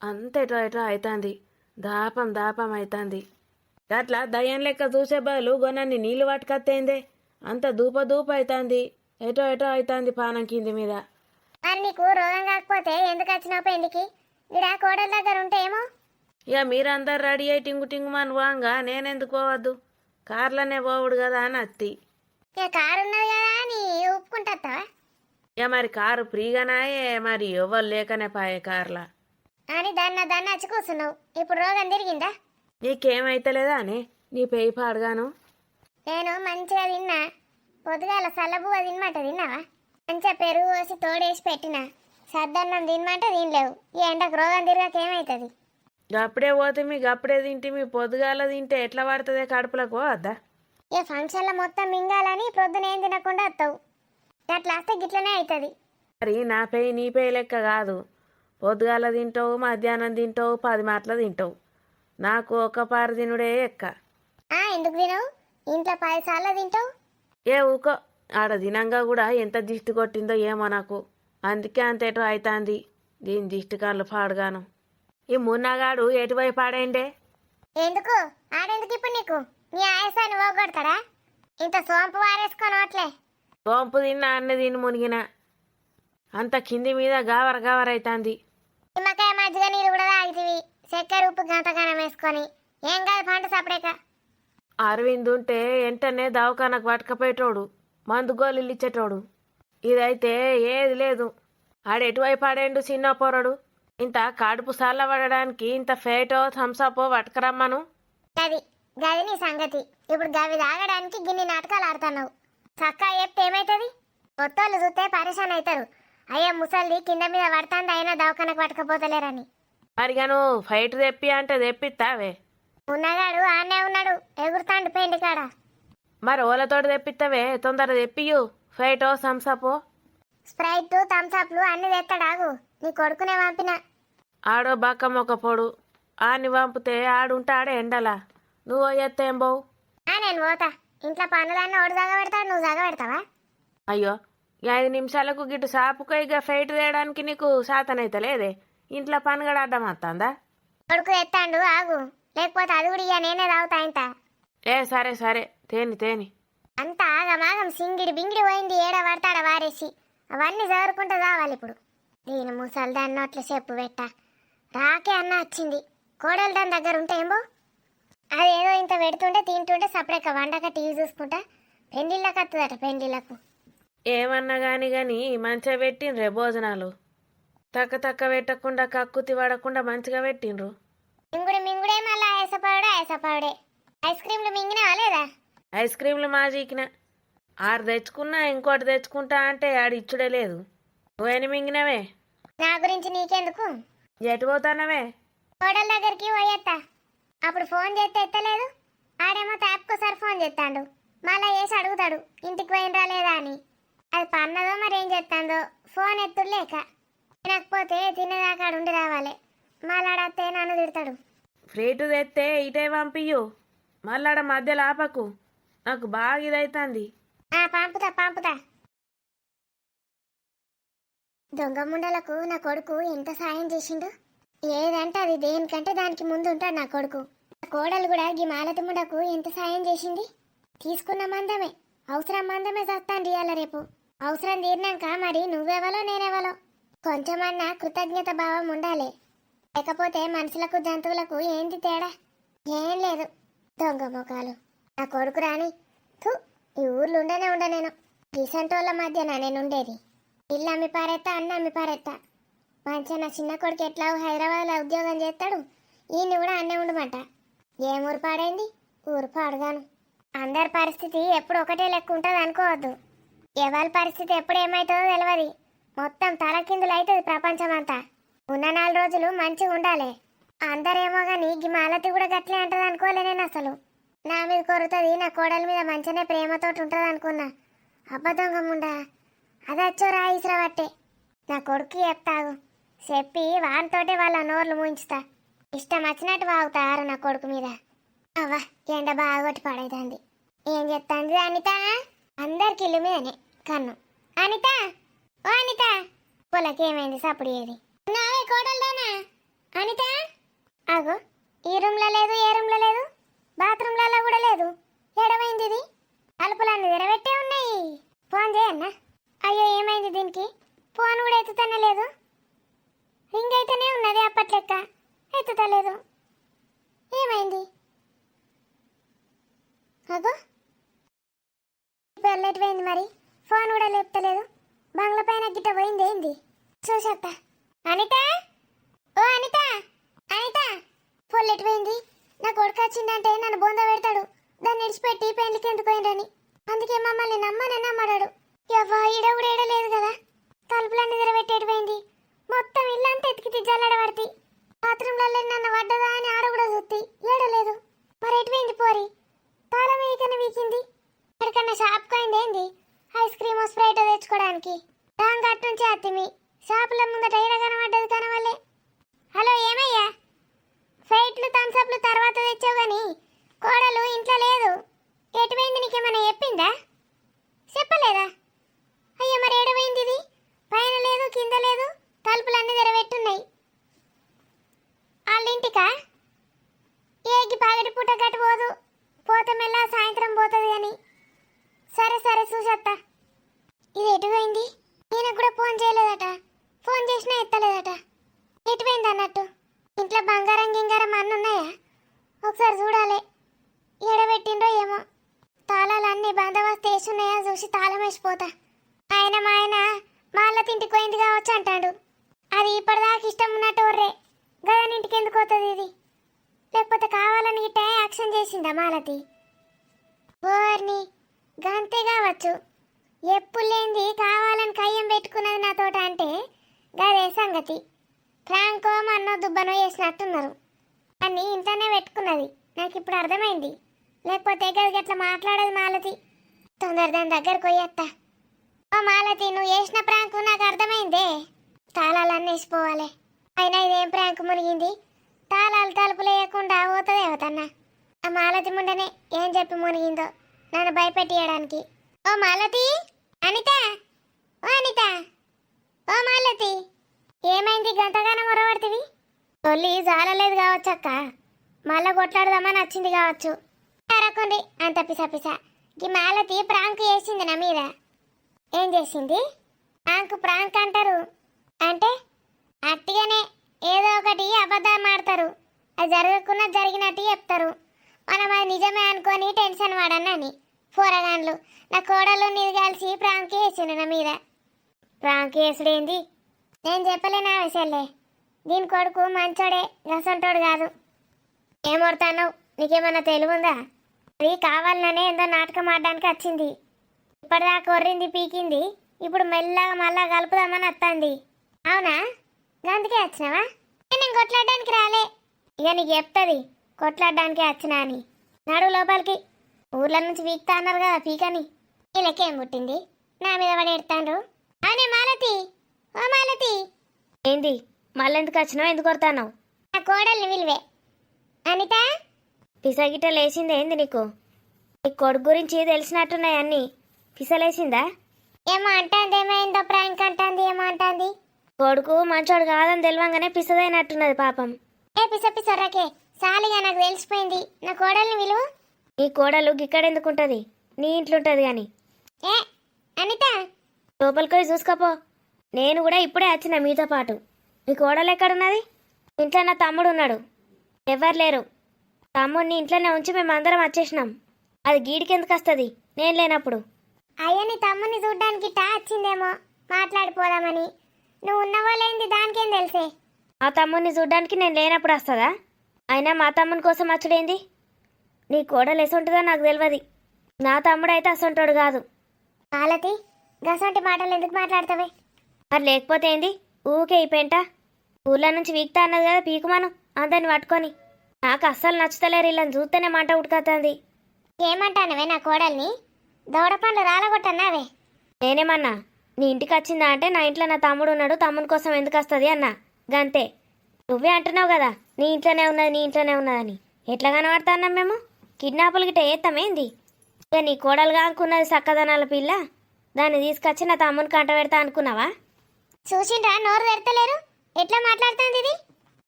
Speaker 4: అంత ఎటో ఎటో అవుతుంది. దాపం దాపం అవుతుంది. అట్లా దయ్యం లెక్క చూసే బదులు గొనన్ని నీళ్లు పట్టుకత్తేందే. అంత దూప దూప అవుతుంది. ఎటో ఎటో అవుతుంది పానం కింది మీద.
Speaker 1: మరి నీకు రోగం కాకపోతే ఎందుకు వచ్చినావు పెళ్లికి? ఇక్కడ కోడల దగ్గర ఉంటే ఏమో.
Speaker 4: ఇక మీరందరు రెడీ అయి టింగు టింగు మన పోంగా నేనెందుకు పోవద్దు? కార్లనే పోవుడు కదా అని అత్తి.
Speaker 1: ఇక కారు ఉన్నది కదా అని ఒప్పుకుంటావా?
Speaker 4: ఇక మరి కారు ఫ్రీగానాయే, మరి ఎవరు లేకనే పాయే కార్లా.
Speaker 1: అని దాన్ని వచ్చి కూర్చున్నావు. ఇప్పుడు రోగం తిరిగిందా?
Speaker 4: నీకేమైతలేదా అని నీ పేయి పాడగాను.
Speaker 1: నేను మంచిగా తిన్నా. పొద్దుగాల సల్లబువ్వ తినమాట తిన్నావా? మంచిగా పెరుగు పోసి తోడేసి పెట్టినా. సద్దన్నం తినమంటే తినలేవు. ఈ ఎండకు రోగం తిరగక ఏమవుతుంది?
Speaker 4: గప్పుడే పోతే మీ గప్పుడే తింటే మీ పొద్దుగాల తింటే ఎట్లా పడుతుంది కడుపులకు పోవద్దా?
Speaker 1: ఏ ఫంక్షన్లో మొత్తం మింగాలని ప్రొద్దున ఏం తినకుండా వస్తావు. అట్లా వస్తే గిట్లనే అవుతుంది.
Speaker 4: మరి నా పేయి నీ పేయి లెక్క కాదు. పొద్దుగాల తింటావు, మధ్యాహ్నం తింటావు, 10 మాటలు తింటావు. నాకు ఒక పారు తినుడే ఎక్క.
Speaker 1: ఎందుకు తినవు? ఇంట్లో 10 సార్లు తింటావు.
Speaker 4: ఏ ఊకో, ఆడ దినంగా కూడా ఎంత దిష్టి కొట్టిందో ఏమో నాకు. అందుకే అంతేటో అవుతుంది. దీని దిష్టి కాళ్ళు పాడుగాను. ఈ మున్నగాడు ఎటువైపు పాడైండే?
Speaker 1: ఎందుకు ఆడెందుకు ఇప్పుడు నీకు? నీ ఆయాసాన్ని పోగొడతాడా? ఇంత సోంపు వారేసుకొని ఓట్లే.
Speaker 4: సోంపు తిన్నా అన్ని తిని మునిగిన అంత కింది మీద గావర గావర అవుతుంది.
Speaker 1: నిమ్మకాయ మజ్జిగ నీళ్ళు కూడా తాగితివి. చక్కెర ఉప్పు గంతగానం వేసుకొని. ఏం కాదు పంట సపరేక.
Speaker 4: అరవింద్ ఉంటే వెంటనే దవాఖానకు పట్టుకపోయేటోడు, మందు గోళీలు ఇచ్చేటోడు. ఇదైతే ఏది లేదు. ఆడెటువైపు ఆడేండు చిన్న పొరడు. ఇంత కడుపు చల్లబడడానికి ఇంత ఫేటో థమ్సపో పట్టుకురమ్మను.
Speaker 1: గది గది నీ సంగతి. ఇప్పుడు గవి తాగడానికి గిన్ని నాటకాలు ఆడుతున్నావు. చక్కా చెప్తే ఏమవుతుంది? కొత్తోళ్ళు చూస్తే పరేషాన్ అవుతారు. అయ్యా ముసల్ది కింద మీద పడుతుంది, అయినా దవాఖానకు పట్టుకపోతలేరని.
Speaker 4: మరిగా నువ్వు ఫైట్ తెప్పి అంటే తెప్పిస్తావే.
Speaker 1: ఉన్నగాడు ఆనే ఉన్నాడు, ఎగురుతాండు పెండి కాడ.
Speaker 4: మరి ఓలతోటి తెప్పిస్తావే, తొందర తెప్పియు ఫైటో థమ్సపో.
Speaker 1: స్ప్రైట్ థమ్సప్లు అన్ని తెస్తాడాగు. నీ కొడుకునే పంపిన.
Speaker 4: ఆడో బక్క మొక్క పొడు. ఆడిని పంపితే ఆడుంటాడే ఎండలా. నువ్వు ఎత్తే ఏం పోవు.
Speaker 1: నేను పోతా. ఇంట్లో పనులన్నీ ఓడి జాగ పెడతాడు, నువ్వు జాగ పెడతావా?
Speaker 4: అయ్యో, 5 నిమిషాలకు గిట్టు సాపుకో. ఇక ఫైట్ తేయడానికి నీకు శాతనైతే లేదే. ఇంట్లో పనిగడ అడ్డం వస్తుందా?
Speaker 1: కొడుకు ఎత్తాండు ఆగు, లేకపోతే అది కూడా ఇక నేనే తాగుతా. ఇంత
Speaker 4: సరే సరే తేని.
Speaker 1: అంత ఆగమాగం సింగిడి బింగిడి పోయింది. ఏడ పడతాడ వారేసి అవన్నీ చదువుకుంటూ కావాలి ఇప్పుడు. నేను ముసలి దాన్ని నోట్ల చెప్పు పెట్ట. రాకే అన్న వచ్చింది. కోడలు దాని దగ్గర ఉంటే ఏమో. అదేదో ఇంత పెడుతుంటే తింటుంటే సపరేట్గా వండక టీవీ చూసుకుంటా. పెండిళ్ళకి వస్తుందట. పెండిళ్ళకు
Speaker 4: ఏమన్నా గాని మంచిగా పెట్టిండ్రే భోజనాలు. తక్క పెట్టకుండా కక్కుతి పడకుండా మంచిగా పెట్టిండ్రు.
Speaker 1: మింగుడే మళ్ళీ ఆయసపావుడే. ఐస్ క్రీమ్లు మింగినావా లేదా?
Speaker 4: ఐస్ క్రీంలు మాజీకిన 6 తెచ్చుకున్నా, ఇంకోటి తెచ్చుకుంటా అంటే ఆడు ఇచ్చుడే లేదు. నువ్వేని మింగినవే?
Speaker 1: నా గురించి నీకెందుకు?
Speaker 4: ఎటు పోతానవే?
Speaker 1: కోడల దగ్గరికి పోయేత్తా. అప్పుడు ఫోన్ చేస్తే ఎత్తలేదు. ఆడేమో తాపుకోసారి ఫోన్ చేస్తాడు. మళ్ళా వేసి అడుగుతాడు ఇంటికి పోయినరా లేదా అని. అది పన్నదో మరి ఏం చేస్తాందో. ఫోన్ ఎత్తులేక తినకపోతే తినేదాకా ఉండి రావాలి. మళ్ళాడత్తే నన్ను తిడతాడు.
Speaker 4: ఫ్రీటు తెస్తే ఇటే పంపియ్యు. మళ్ళాడ మధ్యలో ఆపకు. నాకు బాగా ఇదైతుంది.
Speaker 1: పంపుతా. దొంగ ముండలకు నా కొడుకు ఎంత సాయం చేసిండు. ఏదంటే అది దేనికంటే దానికి ముందు ఉంటాడు నా కొడుకు. నా కోడలు కూడా గీ మాలతి ముండకు ఎంత సాయం చేసింది. తీసుకున్న మందమే, అవసరం మందమే చస్తాను ఇవాళ రేపు. అవసరం తీరినాక మరి నువ్వెవలో నేనెవలో. కొంచెమన్నా కృతజ్ఞత భావం ఉండాలి. లేకపోతే మనుషులకు జంతువులకు ఏంది తేడా? ఏం లేదు. దొంగ మొఖాలు నా కొడుకు రాని. థు, ఈ ఊర్లో ఉండ నేను. రీసెంటోళ్ళ మధ్యన నేను ఉండేది. ఇల్లు అమ్మి పారెత్తా, అన్న అమ్మి పారెత్తా. మంచిగా నా చిన్న కొడుకు ఎట్లా హైదరాబాద్లో ఉద్యోగం చేస్తాడు, ఈయన్ని కూడా అన్నే ఉండమంట. ఏం ఊరు పాడైంది? ఊరు పాడుగాను. అందరి పరిస్థితి ఎప్పుడు ఒకటే లెక్క ఉంటుంది అనుకోవద్దు. ఎవరి పరిస్థితి ఎప్పుడు ఏమవుతుందో తెలియదు. మొత్తం తలకిందులు అవుతుంది ప్రపంచం అంతా. ఉన్న 4 రోజులు మంచిగా ఉండాలి. అందరేమో కానీ గీ మాలతి కూడా గట్లే అంటది అనుకోలే నేను అసలు. నా మీద కొరుతుంది, నా కోడల మీద మంచిగానే ప్రేమతోటి ఉంటుంది అనుకున్నా. అబద్ధంగా అదచ్చో రాయిసరా బట్టే. నా కొడుకు చెప్తాగు, చెప్పి వానితోటే వాళ్ళ నోర్లు ముంచుతా. ఇష్టం వచ్చినట్టు వాగుతారు నా కొడుకు మీద. అవ్వ ఎండ బాగా కొట్టి పడైతుంది. ఏం చెప్తాంది అనిత? అందరికి ఇల్లు మీదనే కన్ను. అనిత, ఓ అనిత, పొలకేమైంది సప్పుడు ఏది? నావే కోడలుదానా అనిత? అగో ఈ రూమ్లో లేదు, ఏ రూమ్లో లేదు, బాత్రూమ్లలో కూడా లేదు. ఎడమైంది ఇది? తలుపులన్నీ తెరబెట్టే ఉన్నాయి. ఫోన్ చేయన్నా? అయ్యో ఏమైంది దీనికి? ఫోన్ కూడా ఎత్తుతనే లేదు. రింగ్ అయితేనే ఉన్నది అప్పట్లెక్క, ఎత్తుతలేదు. ఏమైంది? అగో పెళ్ళెట్టుపోయింది మరి. ఫోన్ కూడా లేపుతలేదు. బంగ్లా పైన గిట్ట పోయింది ఏంది? చూసేస్తా. అనిత, ఓ అనిత, అనిత, పొల్లెట్టుపోయింది. నా కొడుకు వచ్చిందంటే నన్ను బొంద పెడతాడు. దాన్ని విడిచిపెట్టి పెళ్లికి ఎందుకు పోయిందని. అందుకే మమ్మల్ని నమ్మడాడు. ఎవ్వ ఈడ కూడా ఏడలేదు కదా. తలుపులన్నీ తెరబెట్టేటిపోయింది. మొత్తం ఇల్లంతా ఎతికి జల్లడబడితి. బాత్రూంలలో నన్ను పడ్డదా అని ఆడ కూడా చూస్తే ఏడలేదు. మరి ఎటుపోయింది పోరి? తాళం వేయకన్నా వీకింది. ఎక్కడికన్నా షాప్కి పోయింది ఏంది? ఐస్ క్రీమ్ స్ప్రైట్ తెచ్చుకోవడానికి. దాని అట్టు నుంచి అత్తిమి షాపుల ముందట ఏడ కనబడ్డది కనవలే. హలో ఏమయ్యా? ఫైట్లు థమ్స్అప్లు తర్వాత తెచ్చావు కానీ కోడలు ఇంట్లో లేదు. ఎటుపోయింది నీకేమన్నా చెప్పిందా? చెప్పలేదా? అయ్యో మరి ఏడపోయింది ఇది? పైన లేదు, కింద లేదు, తలుపులన్నీ తెరబెట్టున్నాయి. వాళ్ళింటికా? ఏగి పాగటి పూట గట్టు పోదు, పోతే మెల్ల సాయంత్రం పోతుంది కానీ. సరే సరే చూసేస్తా. ఇది ఎటుపోయింది? ఈయనకు కూడా ఫోన్ చేయలేదట. ఫోన్ చేసినా ఎత్తలేదట. ఎటుపోయింది అన్నట్టు? ఇంట్లో బంగారం గింగారం అన్నీ ఉన్నాయా? ఒకసారి చూడాలి. ఎడబెట్టిండ్రో ఏమో. తాళాలు అన్నీ బందోబస్తు వేసున్నాయా చూసి తాళం వేసిపోతా. ఆయన మా ఆయన మాళ్ళ తింటికి పోయింది కావచ్చు అంటాడు. అది ఇప్పటిదాకా ఇష్టం ఉన్నట్టు ఒర్రే గదనింటికి ఎందుకు పోతుంది ఇది? లేకపోతే కావాలని గిట్ట యాక్షన్ చేసిందా మాలతి? ఓర్ని గంతే కావచ్చు. ఎప్పుడు లేంది కావాలని కయ్యం పెట్టుకున్నది నాతోట అంటే గదే సంగతి. ఫ్రాంకో మన్నో దుబ్బనో చేసినట్టున్నారు. అన్నీ ఇంట్లోనే పెట్టుకున్నది. నాకు ఇప్పుడు అర్థమైంది. లేకపోతే గది అట్లా మాట్లాడదు మాలతి. తొందర దాని దగ్గరకు పోయేస్తా. ఓ మాలతి, నువ్వు చేసిన ప్రాంకు నాకు అర్థమైందే. తాళాలన్నీ వేసిపోవాలి. అయినా ఇదేం ప్రాంకు మునిగింది? తాళాలు తలుపులు వేయకుండా పోతుంది ఏవతన్నా. ఆ మాలతి ముండనే ఏం చెప్పి మునిగిందో నన్ను భయపెట్టియడానికి. ఓ మాలతి, అనిత, ఓ అనిత, ఓ మాలతి, ఏమైంది గంటగానో మొరబడుతుంది? తొల్లి జాలలేదు కావచ్చు అక్క. మళ్ళా కొట్లాడదామని వచ్చింది కావచ్చు. అరకుండి అంత పిస. ఈ మాలతి ప్రాంక్ చేసింది నా మీద. ఏం చేసింది? ప్రాంక్ అంటారు అంటే అట్టిగానే ఏదో ఒకటి అబద్ధాలు ఆడతారు. అది జరగకుండా జరిగినట్టు చెప్తారు. మనం అది నిజమే అనుకొని టెన్షన్ పడనని పోరగాన్లు. నా కోడలు నీది కలిసి ప్రాంక్ చేసిండు నా మీద. ప్రాంక్ చేసుడేంది? నేను చెప్పలేనా విషయాలే. దీని కొడుకు మంచోడే, గసంటోడు కాదు. ఏమొడతావు? నీకేమన్నా తెలివుందా? అది కావాలనే ఏందో నాటకం ఆడడానికి వచ్చింది. ఇప్పటిదాకా కొర్రింది పీకింది, ఇప్పుడు మెల్లగా మళ్ళా కలుపుదామని వస్తుంది. అవునా? అందుకే వచ్చినావా? నేను కొట్లాడడానికి రాలే. ఇక నీకు చెప్తుంది కొట్లాడడానికి వచ్చినా అని. నడు లోపలికి. ఊర్ల నుంచి వీక్తా అన్నారు కదా పీకని. వీళ్ళకేం పుట్టింది? నా మీద పడి ఎడతాండ్రు. అవునే మాలతి, ఓ మాలతి.
Speaker 4: ఏంది? మళ్ళెందుకు వచ్చినావు? ఎందుకు కొడతావు?
Speaker 1: నా కోడల్ని విలువే. అనిత,
Speaker 4: పిసగిట్ట లేచింది ఏంది నీకు? నీ కొడుకు గురించి తెలిసినట్టున్నాయి అన్నీ. పిసలేసిందా?
Speaker 1: ఏమో అంటాంది, ఏమైందో ప్రాంక్ అంటాంది, ఏమో అంటాంది. కొడుకు మంచోడు కాదని తెలియంగానే పిసదైనట్టున్నది పాపం. ఏ పిస పిసర్రాకే సాలిగా నాకు తెలిసిపోయింది. నా కోడల్ని విలువ. నీ కోడలు గిక్కడెందుకుంటది, నీ ఇంట్లో ఉంటది గాని. ఏ అనిత లోపలికి పోయి చూసుకోపో. నేను కూడా ఇప్పుడే వచ్చిన మీతో పాటు. మీ కోడలు ఎక్కడున్నది? ఇంట్లో నా తమ్ముడు ఉన్నాడు. ఎవరు లేరు. తమ్ముడిని ఇంట్లోనే ఉంచి మేము అందరం వచ్చేసినాం. అది గీడికి ఎందుకు వస్తుంది నేను లేనప్పుడు? అయ్యా నీ తమ్ముడిని చూడ్డానికి టా వచ్చిందేమో మాట్లాడిపోదామని. నువ్వు ఉన్నవో లేనిది దానికేం తెలిసే? ఆ తమ్ముడిని చూడ్డానికి నేను లేనప్పుడు వస్తుందా? అయినా మా తమ్ముని కోసం వచ్చుడేంది? నీ కోడలు ఎసొంటుందో నాకు తెలియదు. నా తమ్ముడు అయితే అసొంటోడు కాదు. మాలతి గసొంటి మాటలు ఎందుకు మాట్లాడతావే? మరి లేకపోతే ఏంది ఊకే ఈ పెంట? ఊళ్ళో నుంచి వీక్తా అన్నది కదా పీకుమాను అందరిని పట్టుకొని. నాకు అస్సలు నచ్చుతలేరు, ఇలా చూస్తేనే మంట ఉడకతుంది. ఏమంటానవే నా కోడల్ని? దౌడ పండ్లు రాలగొట్టన్నావే. నేనేమన్నా నీ ఇంటికి వచ్చిందా అంటే నా ఇంట్లో నా తమ్ముడు ఉన్నాడు, తమ్ముని కోసం ఎందుకు వస్తుంది అన్నా గంతే. నువ్వే అంటున్నావు కదా నీ ఇంట్లోనే ఉన్నది నీ ఇంట్లోనే ఉన్నదని. ఎట్లా కనబడతాన్నాం మేము? కిడ్నాపులు గిట్ట ఏత్తమేంది? ఇక నీ కోడలుగా అనుకున్నది చక్కదనాల పిల్ల, దాన్ని తీసుకొచ్చి నా తమ్ముని కంట పెడతా అనుకున్నావా? చూసిండ్రా నోరు తెరతలేరు ఎట్లా మాట్లాడుతుంది ఇది?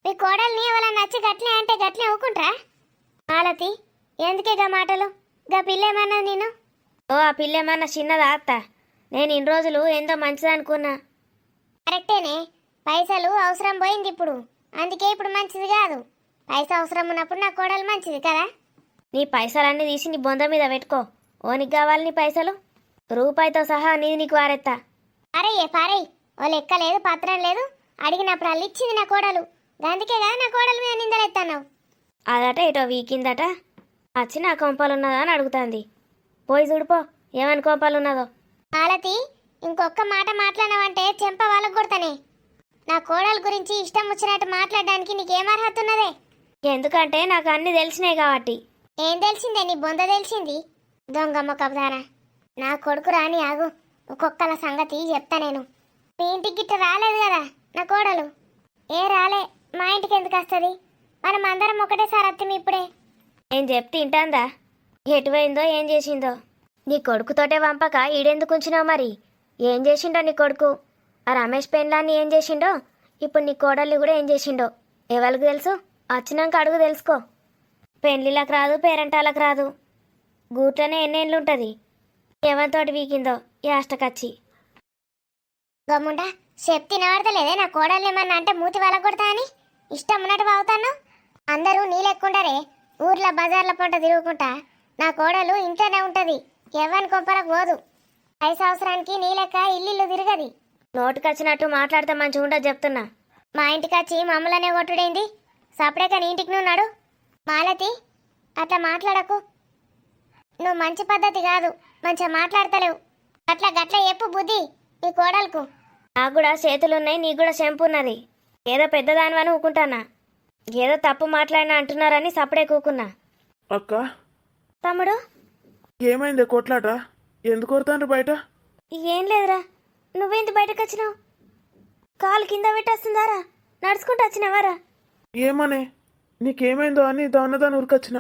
Speaker 1: మీ కోడల్ని ఎవరైనా నచ్చి గట్లే అంటే గట్లే ఊకుంట్రా? మాలతి ఎందుకే గా మాటలు? గా పిల్లేమన్నది నేను? ఓ ఆ పిల్లేమన్నా చిన్నదా అత్త? నేను ఇన్ని రోజులు ఏందో మంచిదనుకున్నా. కరెక్టేనే, పైసలు అవసరం పోయింది ఇప్పుడు, అందుకే ఇప్పుడు మంచిది కాదు. పైసా అవసరం ఉన్నప్పుడు నా కోడలు మంచిది కదా. నీ పైసలన్నీ తీసి నీ బొంద మీద పెట్టుకో. ఓనికి కావాలి నీ పైసలు? రూపాయితో సహా నీది నీకు వారెత్తా. పారయ్యే పారయ్య, ఓ లెక్క లేదు పత్రం లేదు, అడిగినప్పుడు అల్లు ఇచ్చింది నా కోడలు. అందుకే కదా నా కోడలు మీద నిందలెత్తన్నావు. అదట ఇటో వీకిందట వచ్చి నా కొంపలున్నదా అని అడుగుతాంది. పోయి చూడుపో ఏమని కొంపలున్నదో. మాలతి ఇంకొక మాట మాట్లాడినావంటే చెంప వాళ్ళకు కొడతానే. నా కోడలు గురించి ఇష్టం వచ్చినట్టు మాట్లాడడానికి నీకేం అర్హత ఉన్నదే? ఎందుకంటే నాకు అన్ని తెలిసినాయి కాబట్టి. ఏం తెలిసిందే? నీ బొంద తెలిసింది. దొంగమ్మ కబదానా నా కొడుకు రాని ఆగు, ఒక్కొక్కల సంగతి చెప్తా నేను. మీ ఇంటికి గిట్ట రాలేదు కదా నా కోడలు? ఏ రాలే, మా ఇంటికి ఎందుకు వస్తుంది? మనం అందరం ఒకటేసారి వస్తాం ఇప్పుడే. ఏం చెప్తే ఇంటాందా? ఎటువైందో ఏం చేసిందో? నీ కొడుకుతోటే వంపక ఈడెందుకు ఉంచినావు మరి? ఏం చేసిండో నీ కొడుకు? ఆ రమేష్ పెన్లాన్ని ఏం చేసిండో, ఇప్పుడు నీ కోడల్ని కూడా ఏం చేసిండో ఎవరికి తెలుసు? వచ్చినాక అడుగు తెలుసుకో. పెళ్ళిళ్ళకి రాదు, పేరెంటాలకు రాదు, గూట్లోనే ఎన్నేళ్ళు ఉంటుంది. ఎవరితోటి వీకిందో యాష్టకచ్చి. గమ్ముండా చెప్తే వినబడతలేదే నా కోడల్ని ఏమన్నా అంటే మూతి వలగొడతా అని ఇష్టం ఉన్నట్టు వాగుతాను. అందరూ నీ లెక్కుండరే ఊర్లో బజార్ల పొంట తిరుగుకుంటా. నా కోడలు ఇంట్లోనే ఉంటుంది, ఎవరిని కొంపలకు పోదు. పైసా అవసరానికి నీ లెక్క ఇల్లు తిరగది. నోటుకొచ్చినట్టు మాట్లాడితే మంచిగా ఉండదు చెప్తున్నా. మా ఇంటికి వచ్చి మమ్మల్నే కొట్టుడైంది, సపరేక నీ ఇంటికి నువ్వు. మాలతి అట్లా మాట్లాడకు, నువ్వు మంచి పద్ధతి కాదు, మంచిగా మాట్లాడతలేవు. అట్లా గట్ల చెప్పు బుద్ధి నీ కోడలకు. నాకు కూడా చేతులున్నాయి, నీకు కూడా చెంపు ఉన్నది. ఏదో పెద్దదానివని ఊకుంటానా, ఏదో తప్పు మాట్లాడినా అంటున్నారని సపడే కూకున్నా.
Speaker 2: అక్క
Speaker 1: తమ్ముడు
Speaker 2: ఏమైంది కొట్లాట? ఎందుకు కొడతాండ్రు బయట?
Speaker 1: ఏం లేదురా, నువ్వేంటి బయటకు వచ్చినావు? కాలు కింద పెట్టేస్తుందారా? నడుచుకుంటూ వచ్చినావారా?
Speaker 2: ఏమనే నీకేమైందో అని దాన్ని ఉరికొచ్చిన.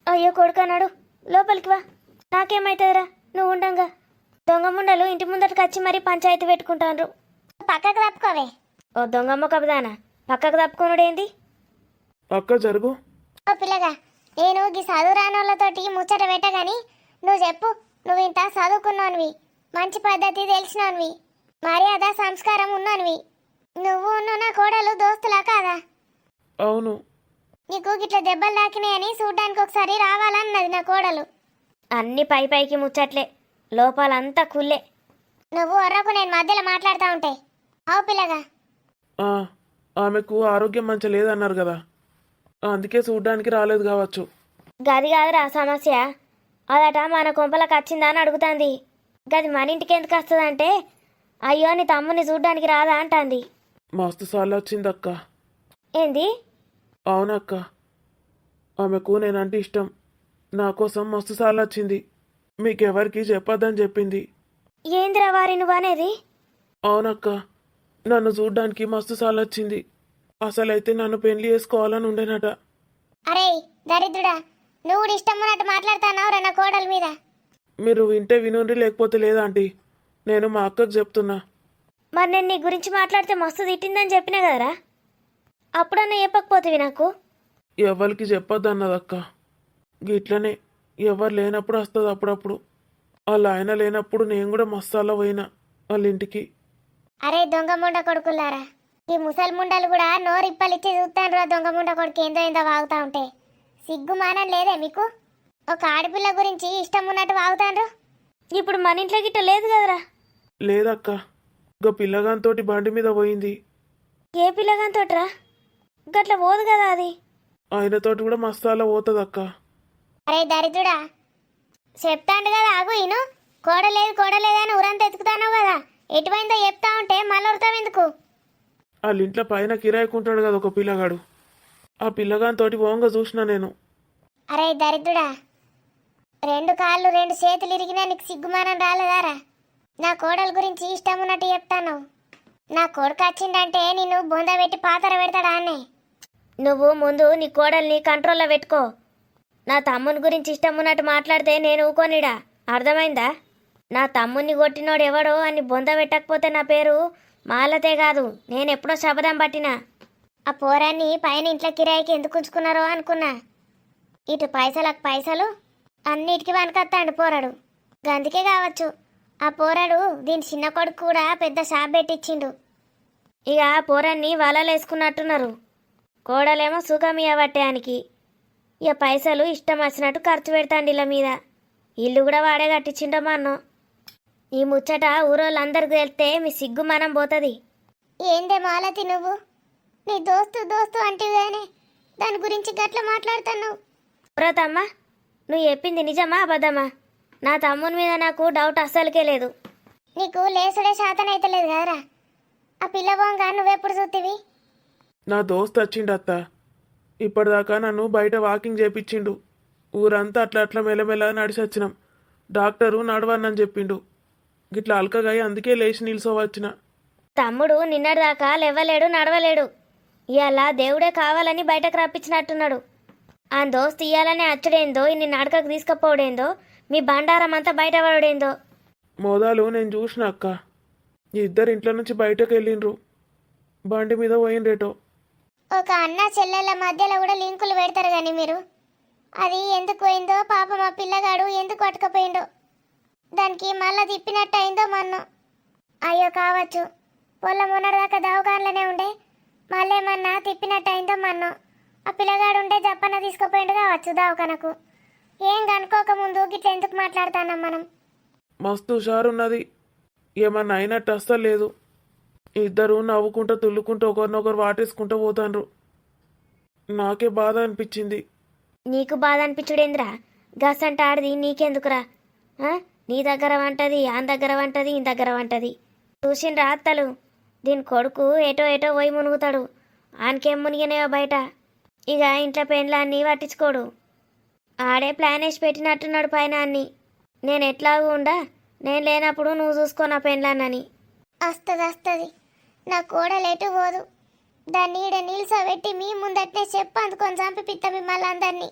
Speaker 1: అయ్యో కొడుకన్నాడు, లోపలికి వా. నాకేమైతుందిరా నువ్వు ఉండంగా. దొంగ ముండలు ఇంటి ముందటికి వచ్చి మరీ పంచాయతీ పెట్టుకుంటాండ్రు. పక్కకు తప్పుకోవే. ఓ దొంగమ్మ కబదానా, పక్కకు తప్పుకునుడేంది?
Speaker 2: అక్క జరుగు.
Speaker 1: ఓ పిల్లగా, నేను ఈ చదువు రానోళ్ళతోటి ముచ్చట పెట్టగాని నువ్వు చెప్పు. నువ్వు ఇంత చదువుకున్నానువి, మంచి పద్ధతి తెలిసినవి, మర్యాద సంస్కారం ఉన్నవి. నువ్వు నా కోడలు దోస్తులా కాదా?
Speaker 2: అవును.
Speaker 1: నీకు గిట్ల దెబ్బలు తాకినాయని చూడ్డానికి ఒకసారి రావాలన్నది నా కోడలు. అన్ని పై పైకి ముచ్చట్లే, లోపాలంతా కుల్లే. నువ్వు ఒర్రకు నేను మధ్యలో మాట్లాడుతూ ఉంటే. అవు పిల్లగా.
Speaker 2: ఆమెకు ఆరోగ్యం మంచి లేదన్నారు కదా, అందుకే చూడ్డానికి రాలేదు కావచ్చు.
Speaker 1: గది కాదురా సమస్య, అదట మన కొంపలకు వచ్చిందా అని అడుగుతాంది. గది మన ఇంటికి ఎందుకు వస్తుందంటే, అయ్యో నీ తమ్ముని చూడ్డానికి రాదా అంటాంది.
Speaker 2: మస్తు సార్లు వచ్చిందక్క.
Speaker 1: ఏంది?
Speaker 2: అవునక్క, ఆమెకు నేనంటే ఇష్టం. నా కోసం మస్తు సార్లు వచ్చింది, మీకెవరికి చెప్పొద్దని చెప్పింది.
Speaker 1: ఏందిరా వారి నువ్వనేది?
Speaker 2: అవునక్క, నన్ను చూడ్డానికి మస్తు సార్లు వచ్చింది. అసలైతే నన్ను పెళ్లి చేసుకోవాలని ఉండేనట.
Speaker 1: అరే దరిద్రుడా, నువ్వు ఇష్టం ఉన్నట్టు మాట్లాడుతున్నావురా నా కోడల మీద.
Speaker 2: మీరు వింటే వినుండి, లేకపోతే లేదా ఆంటీ. నేను మా అక్కకు చెప్తున్నా.
Speaker 1: మరి నేను నీ గురించి మాట్లాడితే మస్తు తిట్టిందని చెప్పినా కదరా, అప్పుడన్నా చెప్పకపోతేవి నాకు.
Speaker 2: ఎవరికి చెప్పొద్దు అన్నదక్క. గిట్లనే ఎవరు లేనప్పుడు వస్తుంది అప్పుడప్పుడు. వాళ్ళ ఆయన లేనప్పుడు నేను కూడా మస్తాలో పోయినా వాళ్ళ ఇంటికి.
Speaker 1: అరే దొంగ ముండ కొడుకులారా, ఈ ముసలి ముండలు కూడా నోరు ఇప్పలిచ్చి చూస్తాను రా. దొంగ ముండ కొడుకు ఏందో ఏందో వాగుతా ఉంటే సిగ్గు మానం లేదే మీకు? ఒక ఆడపిల్ల గురించి ఇష్టం ఉన్నట్టు వాగుతాండ్రు. ఇప్పుడు మన ఇంట్లో గిట్ట లేదు కదరా.
Speaker 2: లేదక్క, ఒక పిల్లగాంతోటి బండి మీద పోయింది.
Speaker 1: ఏ పిల్లగాంతోట్రా? గట్ల పోదు కదా అది.
Speaker 2: ఆయనతోటి కూడా మస్తాలో పోతుందక్క.
Speaker 1: అరే దరిద్రుడా, చెప్తాండు కదా ఆగు ఇను. కోడలేదని ఊరంతా ఎత్తుకుతాను కదా, ఎటువైందో చెప్తా ఉంటే మళ్ళీ ఉడతావు ఎందుకు?
Speaker 2: వాళ్ళ ఇంట్లో పైన కిరాయికుంటాడు కదా ఒక పిల్లగాడు, ఆ పిల్లగాంతోటి ఓంగ చూసిన నేను.
Speaker 1: అరే దరిద్రుడా, 2 కాళ్ళు 2 చేతులు ఇరిగినా నీకు సిగ్గుమానం రాలేదారా? నా కోడలు గురించి ఇష్టం ఉన్నట్టు చెప్తాను. నా కొడుకు వచ్చిందంటే నేను బొంద పెట్టి పాతర పెడతాడా అన్నే. నువ్వు ముందు నీ కోడల్ని కంట్రోల్లో పెట్టుకో. నా తమ్ముని గురించి ఇష్టం ఉన్నట్టు మాట్లాడితే నేను ఊకోనిడా, అర్థమైందా? నా తమ్ముని కొట్టినోడు ఎవడో అని బొంద పెట్టకపోతే నా పేరు మాలతే కాదు, నేను ఎప్పుడో శబదం పట్టినా. ఆ పోరాన్ని పైన ఇంట్లో కిరాయికి ఎందుకు ఉంచుకున్నారో అనుకున్నా. ఇటు పైసలకు పైసలు అన్నిటికీ వనకత్తాండు పోరాడు. గందుకే కావచ్చు ఆ పోరాడు దీని చిన్న కొడుకు కూడా పెద్ద షాప్ పెట్టించిండు. ఇక ఆ పోరాన్ని వలలేసుకున్నట్టున్నారు. కోడలేమో సుఖం ఇవ్వబట్టేయానికి ఇక పైసలు ఇష్టం వచ్చినట్టు ఖర్చు పెడతాండి ఇళ్ళ మీద. ఇల్లు కూడా వాడే కట్టించిండో మన్నో. ఈ ముచ్చట ఊరోళ్ళందరికి తెలిస్తే మీ సిగ్గు మనం పోతుంది. ఏందే మాలతి నువ్వు? నీ దోస్తు అంటివిగానే దాని గురించి గట్ల మాట్లాడుతున్నావు. తమ్మ, నువ్వు చెప్పింది నిజమా అబద్ధమా? నా తమ్ముని మీద నాకు డౌట్ అస్సలకే లేదు. నీకు లేసుడే శాతం అయితే లేదు కదరా. ఆ పిల్లబోంగా నువ్వెప్పుడు చూతివి?
Speaker 2: నా దోస్త్ వచ్చిండు అత్త. ఇప్పటిదాకా నన్ను బయట వాకింగ్ చేపించిండు. ఊరంతా అట్లా మెల్లమెల్ల నడిచి వచ్చినాం. డాక్టరు నడవన్నని చెప్పిండు. గిట్లా అల్కగా అందుకే లేచి నిల్చోవచ్చిన.
Speaker 1: తమ్ముడు నిన్నటిదాకా లేవలేడు, నడవలేడు. ఇవాళ దేవుడే కావాలని బయటకు రప్పించినట్టున్నాడు. ఆ దోస్తు ఇయ్యాలనే అచ్చుడేందో, ఇన్ని నడకకు తీసుకుపోవడేందో, మీ బండారం అంతా బయటపడేందో.
Speaker 2: మోదాలు నేను చూసిన అక్క. ఇద్దరు ఇంట్లో నుంచి బయటకు వెళ్ళిండ్రు, బండి మీద పోయినరేటో.
Speaker 1: ఒక అన్న చెల్లెళ్ళ మధ్యలో కూడా లింకులు పెడతారు కానీ మీరు, అది ఎందుకు పోయిందో పాపం ఆ పిల్లగాడు ఎందుకు పట్టుకపోయిండో, దానికి మళ్ళా తిప్పినట్టు అయిందో మన్ను. అయ్యో కావచ్చు, పొల్ల మొన్నటిదాకా దవాఖానలోనే ఉండే, మళ్ళేమన్నా తిప్పినట్టు అయిందో మన్ను. ఆ పిల్లగాడు ఉండే జప్పన్న తీసుకుపోయిండు కావచ్చు దవాఖానకు. ఏం కనుక్కోకముందు గిట్ల ఎందుకు మాట్లాడుతున్నాం మనం?
Speaker 2: మస్తు హుషారున్నది, ఏమన్నా అయినట్టు అస్సలు లేదు. ఇద్దరు నవ్వుకుంటూ తుల్లుకుంటూ ఒకరినొకరు వాటేసుకుంటూ పోతాండ్రు. నాకే బాధ అనిపించింది.
Speaker 1: నీకు బాధ అనిపించుడేంద్రా? గసంట ఆడిది నీకెందుకురా? నీ దగ్గర వంటది, ఆన్ దగ్గర వంటది, ఈ దగ్గర వంటది. చూసిండ్రా అత్తలు, దీని కొడుకు ఏటో పోయి మునుగుతాడు. ఆనకేం మునిగినాయో బయట. ఇక ఇంట్లో పెండ్లాన్ని పట్టించుకోడు. ఆడే ప్లాన్ వేసి పెట్టినట్టున్నాడు పైన అన్ని. నేను ఎట్లాగూ ఉండా, నేను లేనప్పుడు నువ్వు చూసుకో నా పెండ్లాన్నని. వస్తుంది, నా కోడలు ఎటు పోదు. దాన్ని ఈడ నిల్చోబెట్టి మీ ముందట్నే చెప్పు అందుకొని చంపిపిత్త మిమ్మల్ని అందరినీ.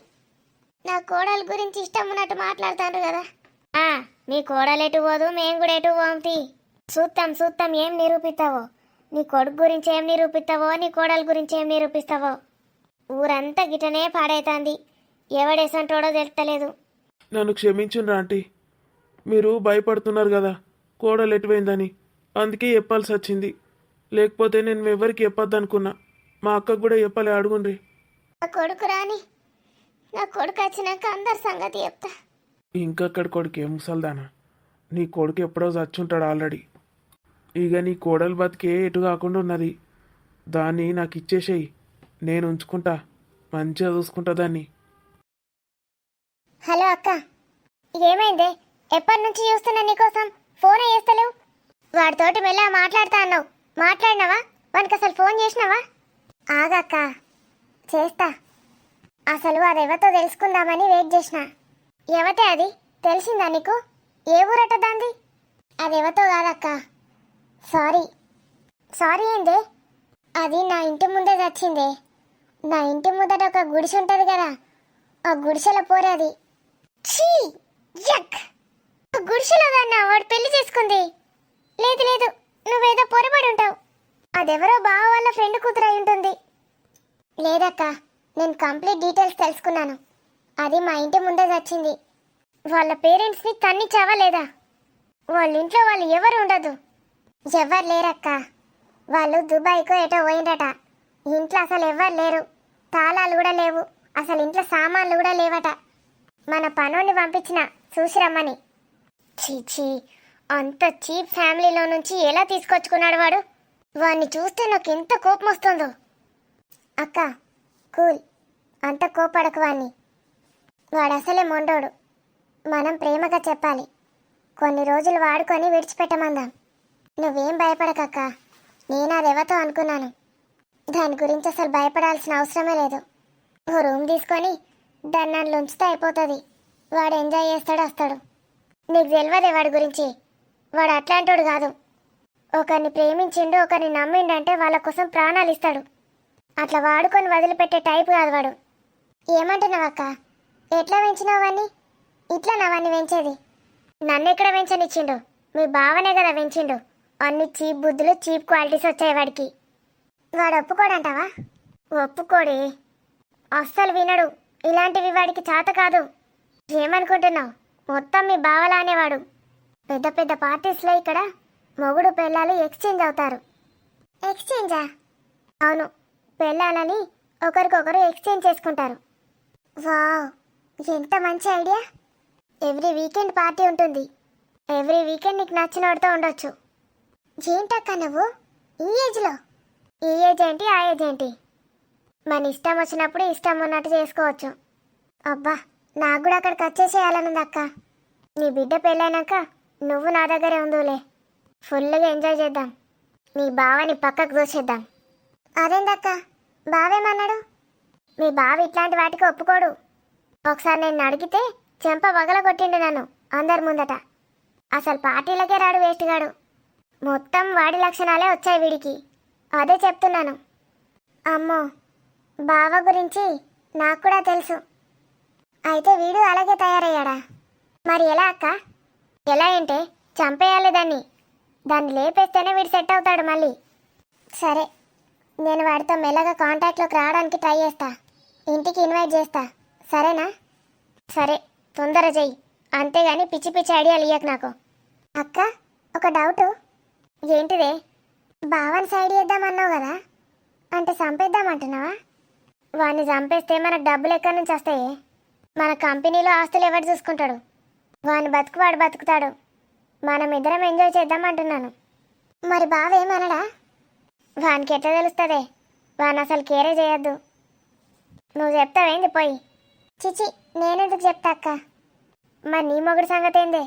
Speaker 1: నా కోడలు గురించి ఇష్టం ఉన్నట్టు మాట్లాడుతాండ్రు కదా. నీ కోడలు ఎటు పోదు, మేము కూడా ఎటు పోంతి. చూస్తాం ఏం నిరూపిస్తావో. నీ కొడుకు గురించి ఏం నిరూపిస్తావో, నీ కోడలు గురించి ఏం నిరూపిస్తావో. ఊరంతా గిటనే పాడైతాంది, ఎవడేసంటోడో తెలుస్తలేదు.
Speaker 2: నన్ను క్షమించుండ్రా ఆంటీ. మీరు భయపడుతున్నారు కదా కోడలు ఎటుపోయిందని, అందుకే చెప్పాల్సి వచ్చింది. లేకపోతే నేను ఎవరికి చెప్పొద్దనుకున్నా. మా అక్కకు కూడా చెప్పలే, అడుగుండ్రి.
Speaker 1: నా కొడుకు రాని, నా కొడుకు వచ్చినాక అందరి సంగతి చెప్తా.
Speaker 2: ఇంకక్కడ కొడుకు ఏం ముసల్దానా? నీ కొడుకు ఎప్పుడో చచ్చుంటాడు ఆల్రెడీ. ఇక నీ కోడలు బతికే ఎటు కాకుండా ఉన్నది. దాన్ని నాకు ఇచ్చేసేయి, నేను ఉంచుకుంటా, మంచిగా చూసుకుంటా దాన్ని.
Speaker 1: హలో అక్క, ఏమైందే? ఎప్పటి నుంచి చూస్తున్నా నీకోసం, ఫోన్ చేస్తలేవు. వాడితోటి మెల్ల మాట్లాడుతా అన్నావు, మాట్లాడినావా? వానికి అసలు ఫోన్ చేసినావా? ఆగక్క, చేస్తా. అసలు అదెవతో తెలుసుకుందామని వెయిట్ చేసిన. ఎవతే అది? తెలిసిందా నీకు? ఏ ఊరట దాంది? అదెవతో కాదక్క. సారీ ఏందే? అది నా ఇంటి ముందే చచ్చిందే. నా ఇంటి ముందట ఒక గుడిసె ఉంటుంది కదా, ఆ గుడిసెలో పోరేది. ఛీ యక్! గుడిసెలో దాన్న వాడు పెళ్లి చేసుకుంది. లేదు నువ్వేదో పొరపడి ఉంటావు. అదెవరో బావ వాళ్ళ ఫ్రెండ్ కూతురు అయి ఉంటుంది. లేదక్క, నేను కంప్లీట్ డీటెయిల్స్ తెలుసుకున్నాను. అది మా ఇంటి ముందే వచ్చింది. వాళ్ళ పేరెంట్స్ని తన్నిచ్చావా లేదా? వాళ్ళ ఇంట్లో వాళ్ళు ఎవరు ఉండదు. ఎవరు లేరక్క, వాళ్ళు దుబాయ్కో ఎటో పోయిండట. ఇంట్లో అసలు ఎవరు లేరు, తాళాలు కూడా లేవు, అసలు ఇంట్లో సామాన్లు కూడా లేవట. మన పనోని పంపించిన చూసిరమ్మని. చీచీ, అంత చీప్ ఫ్యామిలీలో నుంచి ఎలా తీసుకొచ్చుకున్నాడు వాడు? వాడిని చూస్తే నాకు ఎంత కోపం వస్తుందో. అక్క కూల్, అంత కోపడకు వాణ్ణి. వాడు అసలే మొండోడు. మనం ప్రేమగా చెప్పాలి. కొన్ని రోజులు వాడుకొని విడిచిపెట్టమందాం. నువ్వేం భయపడకక్క, నేను అదెవతో అనుకున్నాను. దాని గురించి అసలు భయపడాల్సిన అవసరమే లేదు. ఓ రూమ్ తీసుకొని దాన్ని నన్ను ఉంచితే అయిపోతుంది. వాడు ఎంజాయ్ చేస్తాడు, వస్తాడు. నీకు తెలియదే వాడి గురించి. వాడు అట్లాంటోడు కాదు. ఒకరిని ప్రేమించిండు, ఒకరిని నమ్మిండంటే వాళ్ళ కోసం ప్రాణాలు ఇస్తాడు. అట్లా వాడుకొని వదిలిపెట్టే టైపు కాదు వాడు. ఏమంటున్నావక్క? ఎట్లా పెంచినావు వాణ్ణి? ఇట్లా నవన్నీ పెంచేది? నన్నెక్కడ పెంచనిచ్చిండు? మీ బావనే కదా పెంచిండు. అన్ని చీప్ బుద్ధులు, చీప్ క్వాలిటీస్ వచ్చాయి వాడికి. వాడు ఒప్పుకోడంటావా? ఒప్పుకోడే, అస్సలు వినడు. ఇలాంటివి వాడికి చేత కాదు. ఏమనుకుంటున్నావు? మొత్తం మీ బావలానే వాడు. పెద్ద పెద్ద పార్టీస్లో ఇక్కడ మొగుడు పెళ్ళాలు ఎక్స్చేంజ్ అవుతారు. ఎక్స్చేంజా? అవును, పెళ్ళాలని ఒకరికొకరు ఎక్స్చేంజ్ చేసుకుంటారు. వావ్, ఎంత మంచి ఐడియా. ఎవ్రీ వీకెండ్ పార్టీ ఉంటుంది. ఎవ్రీ వీకెండ్ నీకు నచ్చిన వాడితో ఉండొచ్చు. ఏంటక్క నువ్వు ఈ ఏజ్లో? ఈ ఏజ్ ఏంటి, ఆ ఏజ్ ఏంటి? మన ఇష్టం వచ్చినప్పుడు ఇష్టం ఉన్నట్టు చేసుకోవచ్చు. అబ్బా, నాకు కూడా అక్కడికి వచ్చేసేయాలనుంది అక్క. నీ బిడ్డ పెళ్ళైనాక నువ్వు నా దగ్గరే ఉందులే. ఫుల్గా ఎంజాయ్ చేద్దాం. మీ బావని పక్కకు దూసేద్దాం. అదేందక్క, బావేమన్నాడు? మీ బావ ఇట్లాంటి వాటికి ఒప్పుకోడు. ఒకసారి నేను అడిగితే చెంప కొట్టిండు నన్ను అందరి ముందట. అసలు పార్టీలకే రాడు వేస్ట్గాడు. మొత్తం వాడి లక్షణాలే వచ్చాయి వీడికి. అదే చెప్తున్నాను. అమ్మో, బావ గురించి నాకు కూడా తెలుసు. అయితే వీడు అలాగే తయారయ్యాడా? మరి ఎలా అక్క? ఎలా అంటే చంపేయాలి దాన్ని. దాన్ని లేపేస్తేనే వీడు సెట్ అవుతాడు మళ్ళీ. సరే, నేను వాడితో మెల్లగా కాంటాక్ట్లోకి రావడానికి ట్రై చేస్తా. ఇంటికి ఇన్వైట్ చేస్తా, సరేనా? సరే, తొందర చెయ్యి. అంతేగాని పిచ్చి పిచ్చి ఐడియాలు ఇయ్యకు నాకు. అక్క, ఒక డౌటు. ఏంటిదే? బావని సైడ్ చేద్దామన్నావు కదా, అంటే చంపేద్దామంటున్నావా? వాడిని చంపేస్తే మనకు డబ్బులు ఎక్కడి నుంచి వస్తాయి? మన కంపెనీలో ఆస్తులు ఎవరు చూసుకుంటాడు? వాని బతుకు వాడు బతుకుతాడు. మనం ఇద్దరం ఎంజాయ్ చేద్దామంటున్నాను. మరి బావ ఏమనడా? వానికి ఎట్లా తెలుస్తుందే? వాని అసలు కేరే చేయొద్దు. నువ్వు చెప్తావేంది పోయి? చిచి, నేనెందుకు చెప్తా అక్క? మరి నీ మొగుడు సంగతి ఏందే?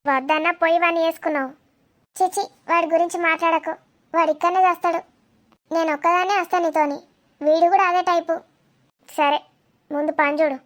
Speaker 1: వద్దన్నా పోయి వాడిని వేసుకున్నావు. చిచి, వాడి గురించి మాట్లాడకు. వాడు ఇక్కడనే చేస్తాడు. నేను ఒక్కదాన్నే వస్తాను నీతోని. వీడు కూడా అదే టైపు. సరే, ముందు పని చూడు.